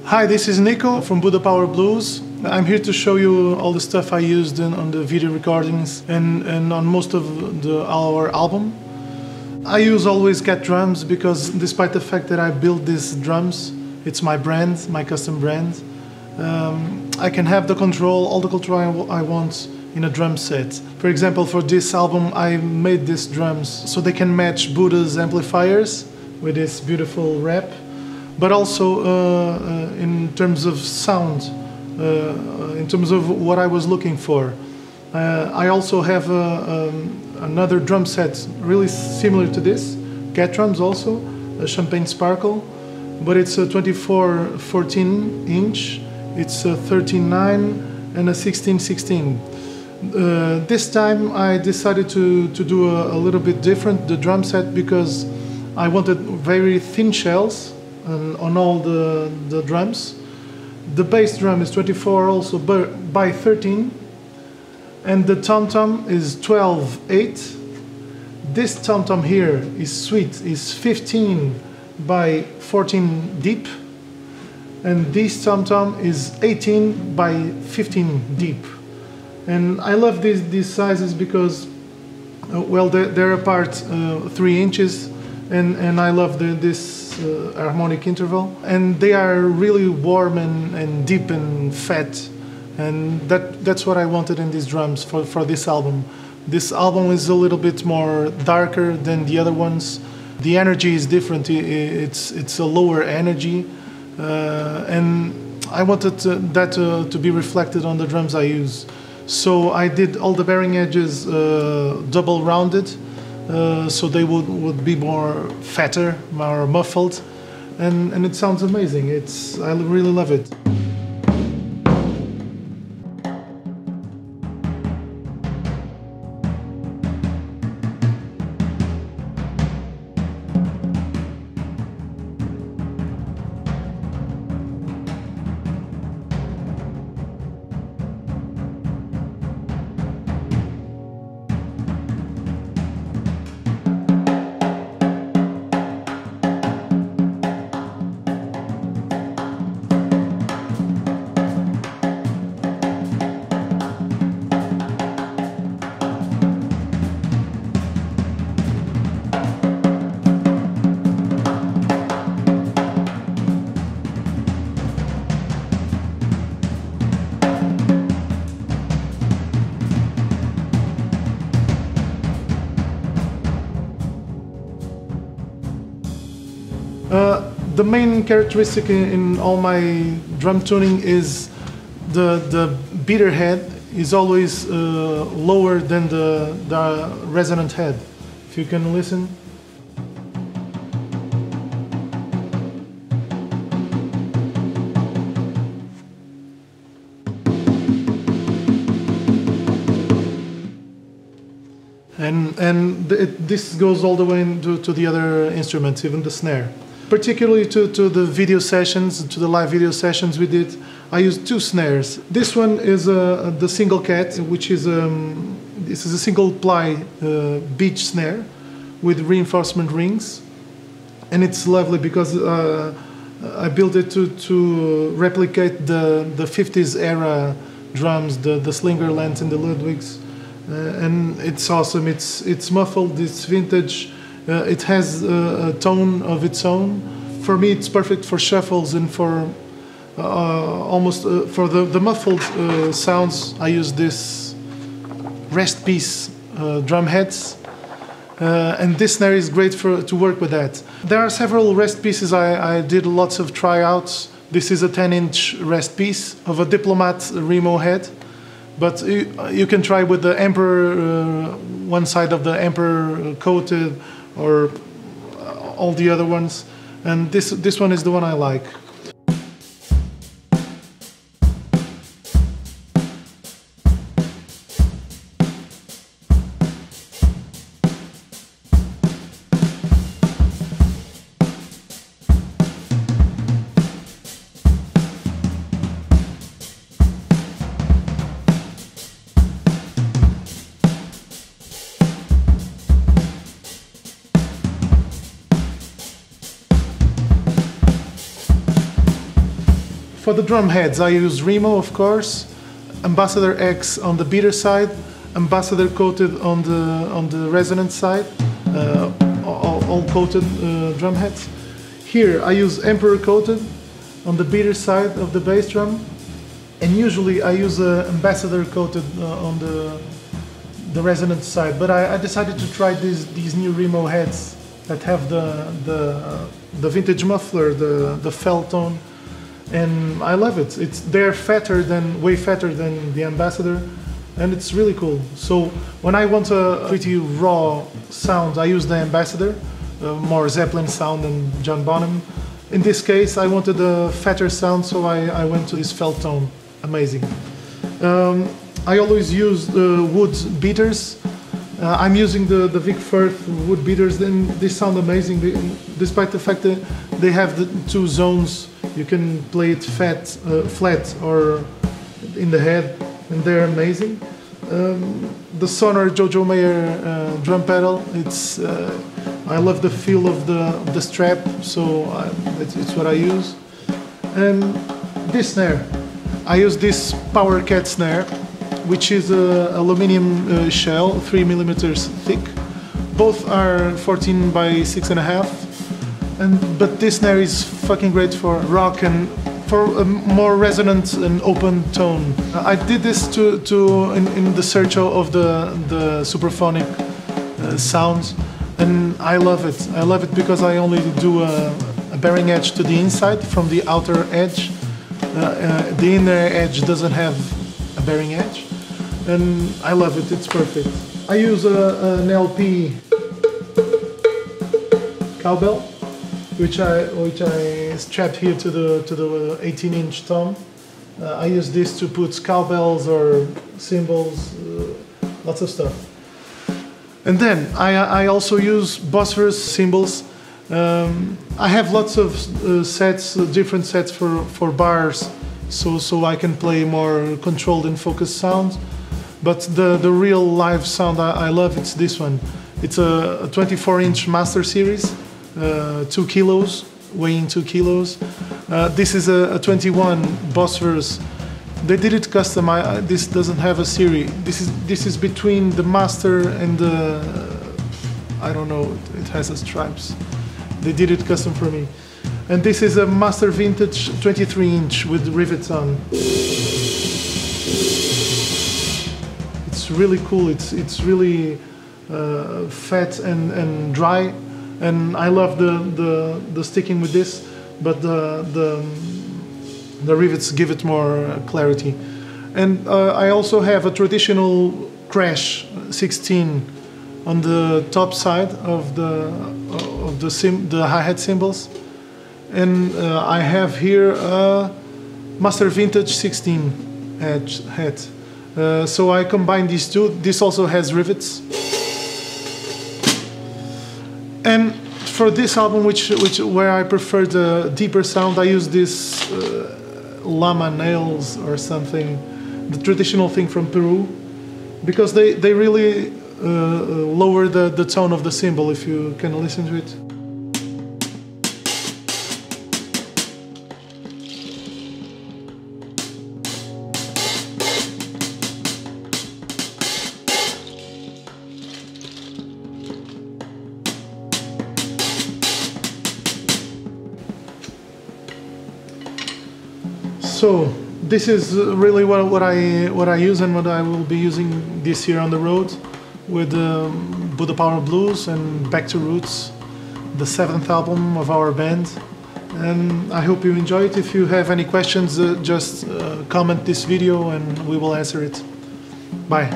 Hi, this is Nico from Budda Power Blues. I'm here to show you all the stuff I used on the video recordings and on most of our album. I use always Cat drums because despite the fact that I built these drums, it's my brand, my custom brand, I can have all the control I want in a drum set. For example, for this album I made these drums so they can match Budda's amplifiers with this beautiful wrap, but also in terms of sound, in terms of what I was looking for. I also have another drum set really similar to this, Cat drums also, a Champagne Sparkle, but it's a 24-14 inch, it's a 13-9 and a 16-16. This time I decided to do a little bit different, the drum set, because I wanted very thin shells on all the drums. The bass drum is 24 also by 13, and the tom-tom is 12-8. This tom-tom here is sweet, is 15 by 14 deep, and this tom-tom is 18 by 15 deep. And I love these sizes because, well, they're apart 3 inches, and I love this harmonic interval. And they are really warm and deep and fat, and that's what I wanted in these drums for this album. This album is a little bit more darker than the other ones. The energy is different, it's a lower energy, and I wanted that to be reflected on the drums I use. So I did all the bearing edges double rounded, so they would be more fatter, more muffled, and it sounds amazing. I really love it. The main characteristic in all my drum tuning is the beater head is always lower than the resonant head. If you can listen. This goes all the way to the other instruments, even the snare. Particularly to the video sessions, to the live video sessions we did, I used 2 snares. This one is the single cat, which is this is a single ply beach snare with reinforcement rings, and it's lovely because I built it to replicate the 50s era drums, the Slingerlands and the Ludwigs, and it's awesome. It's muffled, it's vintage. It has a tone of its own. For me, it's perfect for shuffles and for almost for the muffled sounds. I use this rest piece drum heads, and this snare is great to work with that. There are several rest pieces. I did lots of tryouts. This is a 10-inch rest piece of a Diplomat Remo head, but you can try with the Emperor, one side of the Emperor coated, or all the other ones, and this one is the one I like. For the drum heads, I use Remo, of course, Ambassador X on the beater side, Ambassador coated on the resonance side, all coated drum heads. Here I use Emperor coated on the beater side of the bass drum, and usually I use Ambassador coated on the resonance side. But I decided to try these new Remo heads that have the vintage muffler, the felt tone, and I love it. They're way fatter than the Ambassador, and it's really cool. So when I want a pretty raw sound, I use the Ambassador, more Zeppelin sound than John Bonham. In this case, I wanted a fatter sound, so I went to this felt tone. Amazing. I always use the wood beaters. I'm using the Vic Firth wood beaters, and they sound amazing, despite the fact that they have the two zones. You can play it flat or in the head, and they're amazing. The Sonor Jojo Mayer drum pedal, I love the feel of the strap, so it's what I use. And this snare, I use this Power Cat snare, which is an aluminum shell, 3mm thick. Both are 14 by 6.5. But this snare is fucking great for rock and for a more resonant and open tone. I did this in the search of the superphonic sounds, and I love it. I love it because I only do a bearing edge to the inside from the outer edge. The inner edge doesn't have a bearing edge, and I love it. It's perfect. I use an LP cowbell, which I strapped here to the 18-inch tom. I use this to put cowbells or cymbals, lots of stuff. And then I also use Bosphorus cymbals. I have lots of sets, different sets for bars, so I can play more controlled and focused sounds. But the real live sound I love, it's this one. It's a 24-inch Master Series. 2 kilos, weighing 2 kilos. This is a 21 Bosphorus. They did it custom. This doesn't have a series. This is between the Master and the, I don't know. It has a stripes. They did it custom for me. And this is a Master Vintage 23-inch with rivets on. It's really cool. It's really fat and dry. And I love the sticking with this, but the rivets give it more clarity. And I also have a traditional Crash 16 on the top side of the hi-hat cymbals, and I have here a Master Vintage 16 edge head. So I combine these two. This also has rivets. And for this album, where I prefer the deeper sound, I use this llama nails or something, the traditional thing from Peru, because they really lower the tone of the cymbal, if you can listen to it. So this is really what I use and what I will be using this year on the road with Budda Power Blues and Back to Roots, the 7th album of our band. And I hope you enjoy it. If you have any questions, just comment this video and we will answer it. Bye.